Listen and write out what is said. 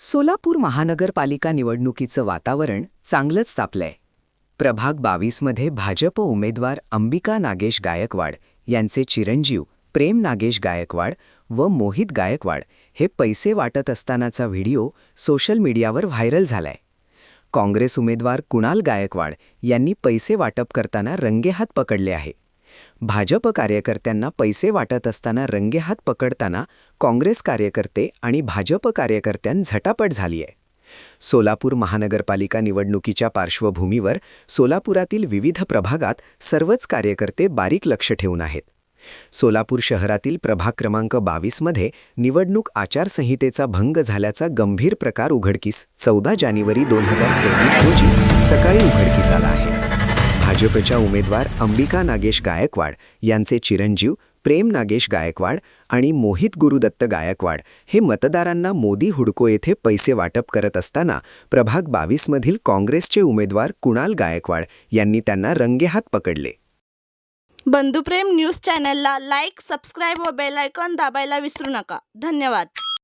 सोलापूर महानगरपालिका निवडणुकीचं वातावरण चांगलंच तापलंय. प्रभाग 22 मध्ये भाजप उमेदवार अंबिका नागेश गायकवाड यांचे चिरंजीव प्रेम नागेश गायकवाड व मोहित गायकवाड हे पैसे वाटत असतानाचा व्हिडिओ सोशल मीडियावर व्हायरल झालाय. काँग्रेस उमेदवार कुणाल गायकवाड यांनी पैसे वाटप करताना रंगेहात पकडले आहे. भाजप कार्यकर्त्यांना पैसे वाटत असताना रंगेहात पकडताना काँग्रेस कार्यकर्ते आणि भाजप कार्यकर्त्यांत झटापट झाली आहे. सोलापूर महानगरपालिका निवडणुकीच्या पार्श्वभूमीवर सोलापुरातील विविध प्रभागात सर्वच कार्यकर्ते बारीक लक्ष ठेवून आहेत. सोलापूर शहरातील प्रभाग क्रमांक 22 मध्ये निवडणूक आचारसंहितेचा भंग झाल्याचा गंभीर प्रकार उघडकीस 14 जानेवारी 2026 रोजी सकाळी उघडकीस आला आहे. भाजपच्या उमेदवार अंबिका नागेश गायकवाड यांचे चिरंजीव प्रेम नागेश गायकवाड आणि मोहित गुरुदत्त गायकवाड हे मतदारांना मोदी हुडको येथे पैसे वाटप करत असताना प्रभाग 22 मधील काँग्रेसचे उमेदवार कुणाल गायकवाड यांनी त्यांना रंगेहात पकडले. बंधुप्रेम न्यूज चॅनलला लाईक, सबस्क्राईब व बेल आयकॉन दाबायला विसरू नका. धन्यवाद.